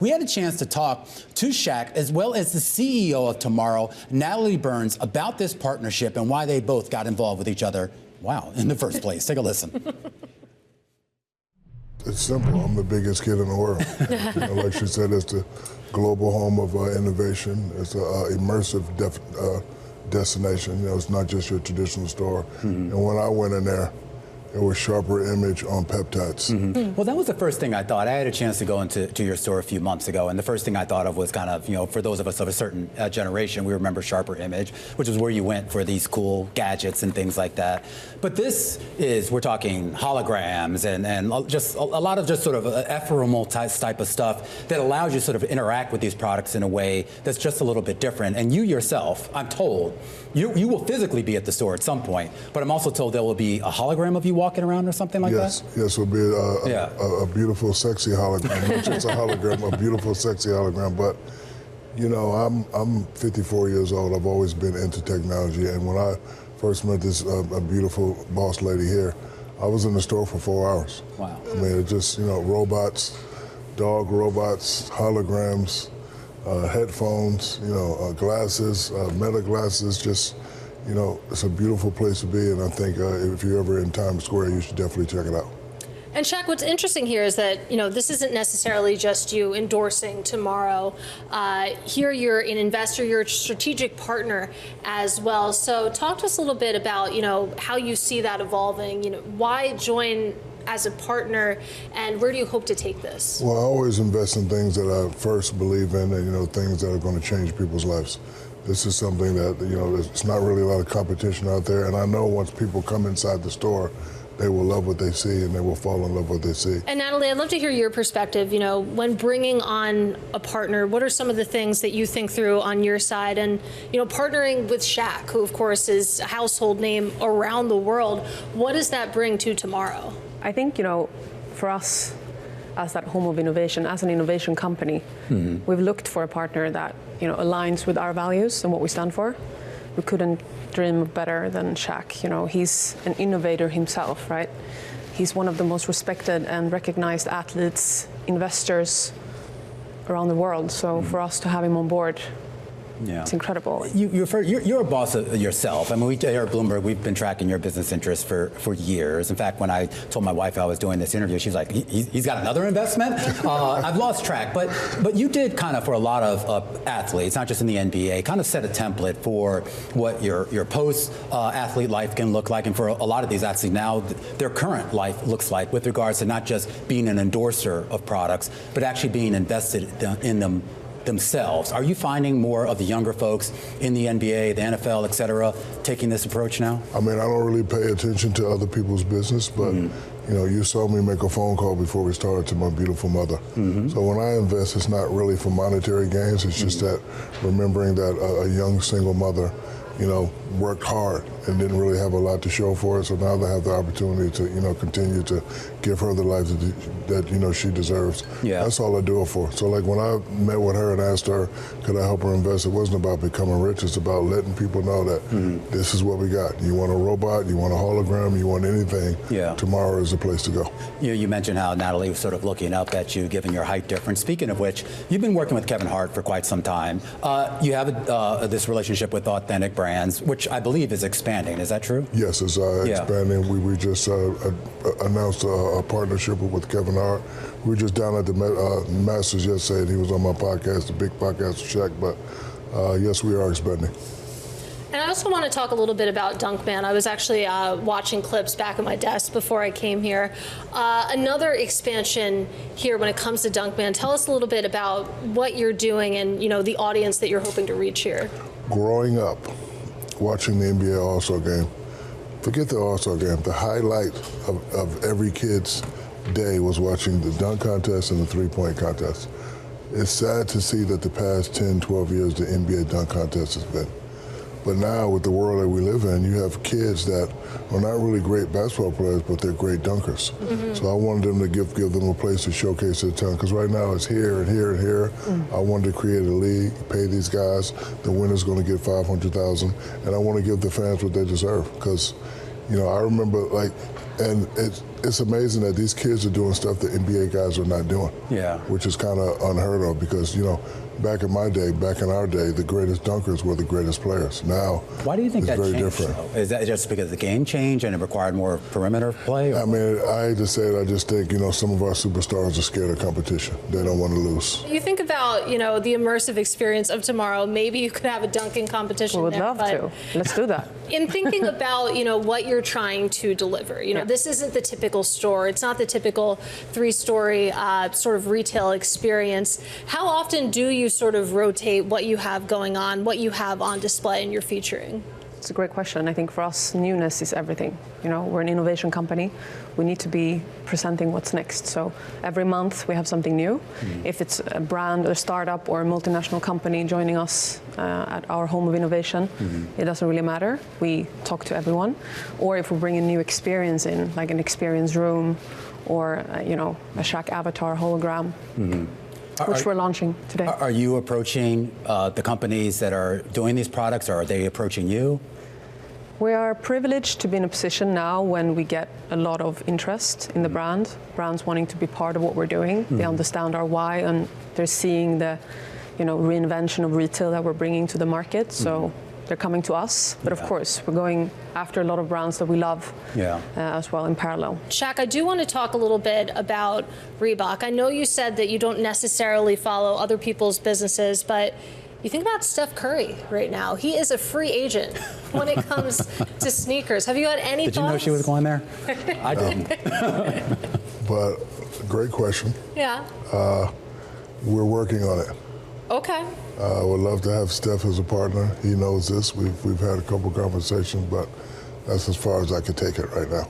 We had a chance to talk to Shaq as well as the CEO of Tomorrow, Nathalie Bernce, about this partnership and why they both got involved with each other, wow, in the first place. Take a listen. It's simple. I'm the biggest kid in the world. Like she said, it's the global home of innovation. It's an immersive destination. It's not just your traditional store. And when I went in there, it was sharper image on peptides. Well, that was the first thing I thought. I had a chance to go into your store a few months ago, and the first thing I thought of was kind of, for those of us of a certain generation, we remember sharper image, which is where you went for these cool gadgets and things like that. But this is, we're talking holograms and just a lot of just sort of ephemeral type of stuff that allows you to sort of interact with these products in a way that's just a little bit different. And you yourself, I'm told, you will physically be at the store at some point, but I'm also told there will be a hologram of you walking around or something like that? Yes, it'll be a beautiful, sexy hologram. Not just a hologram, a beautiful, sexy hologram. But, I'm 54 years old. I've always been into technology. And when I first met this beautiful boss lady here, I was in the store for 4 hours. Wow. I mean, it just, robots, dog robots, holograms, headphones, glasses, meta glasses, just, it's a beautiful place to be, and I think if you're ever in Times Square, you should definitely check it out. And Shaq, what's interesting here is that, this isn't necessarily just you endorsing Tomorrow. Here you're an investor, you're a strategic partner as well. So talk to us a little bit about, how you see that evolving, why join as a partner, and where do you hope to take this? Well, I always invest in things that I first believe in, and things that are going to change people's lives. This is something that, there's not really a lot of competition out there, and I know once people come inside the store, they will love what they see and they will fall in love with what they see. And Nathalie, I'd love to hear your perspective. When bringing on a partner, what are some of the things that you think through on your side? And, partnering with Shaq, who of course is a household name around the world, what does that bring to Tomorrow? I think, for us, as that home of innovation, as an innovation company, we've looked for a partner that, aligns with our values and what we stand for. We couldn't dream better than Shaq. He's an innovator himself, right? He's one of the most respected and recognized athletes, investors around the world. So for us to have him on board, it's incredible. You're a boss yourself. I mean, we here at Bloomberg, we've been tracking your business interests for years. In fact, when I told my wife I was doing this interview, she's like, he's got another investment? I've lost track. But you did kind of, for a lot of athletes, not just in the NBA, kind of set a template for what your post-athlete life can look like. And for a lot of these athletes now, their current life looks like, with regards to not just being an endorser of products, but actually being invested in them themselves. Are you finding more of the younger folks in the NBA, the NFL, et cetera, taking this approach now? I mean, I don't really pay attention to other people's business, but you saw me make a phone call before we started to my beautiful mother. So when I invest, it's not really for monetary gains. It's just that remembering that a young single mother, worked hard and didn't really have a lot to show for it. So now they have the opportunity to, continue to give her the life that she deserves. Yeah. That's all I do it for. So like when I met with her and asked her, could I help her invest? It wasn't about becoming rich. It's about letting people know that this is what we got. You want a robot, you want a hologram, you want anything. Yeah. Tomorrow is the place to go. You mentioned how Nathalie was sort of looking up at you, given your height difference. Speaking of which, you've been working with Kevin Hart for quite some time. You have this relationship with Authentic Brands, which I believe is expanding. Is that true? Yes, it's expanding. We just announced a partnership with Kevin Hart. We were just down at the Masters yesterday, and he was on my podcast, the big podcast with Shaq. But yes, we are expanding. And I also want to talk a little bit about Dunkman. I was actually watching clips back at my desk before I came here. Another expansion here when it comes to Dunkman. Tell us a little bit about what you're doing and the audience that you're hoping to reach here. Growing up, watching the NBA All-Star game, forget the All-Star game, the highlight of every kid's day was watching the dunk contest and the three-point contest. It's sad to see that the past 10, 12 years the NBA dunk contest has been. But now with the world that we live in, you have kids that are not really great basketball players, but they're great dunkers. So I wanted them to give them a place to showcase their talent, because right now it's here and here and here. I wanted to create a league, pay these guys. The winner's going to get $500,000, and I want to give the fans what they deserve. Because, I remember, like, And it's amazing that these kids are doing stuff that NBA guys are not doing. Yeah. Which is kind of unheard of because, back in our day, the greatest dunkers were the greatest players. Now, Why do you think it's that very changed, different. though? Is that just because the game changed and it required more perimeter play? I mean, I hate to say it, I just think, some of our superstars are scared of competition. They don't want to lose. You think about, the immersive experience of tomorrow. Maybe you could have a dunking competition We would there, love but to. Let's do that. in thinking about, what you're trying to deliver, this isn't the typical store. It's not the typical 3-story sort of retail experience. How often do you sort of rotate what you have going on, what you have on display and you're featuring? It's a great question. I think for us, newness is everything. We're an innovation company. We need to be presenting what's next. So every month we have something new. If it's a brand, a startup, or a multinational company joining us at our home of innovation, it doesn't really matter. We talk to everyone. Or if we bring a new experience in, like an experience room, or a Shaq avatar hologram. Which we're launching today. Are you approaching the companies that are doing these products, or are they approaching you? We are privileged to be in a position now when we get a lot of interest in the brand. Brands wanting to be part of what we're doing. They understand our why, and they're seeing the, reinvention of retail that we're bringing to the market. So they're coming to us. But of course, we're going after a lot of brands that we love as well in parallel. Shaq, I do want to talk a little bit about Reebok. I know you said that you don't necessarily follow other people's businesses, but you think about Steph Curry right now. He is a free agent when it comes to sneakers. Have you had any thoughts? Did you know she was going there? I didn't. But great question. Yeah. We're working on it. Okay. I would love to have Steph as a partner. He knows this. We've had a couple conversations, but that's as far as I can take it right now.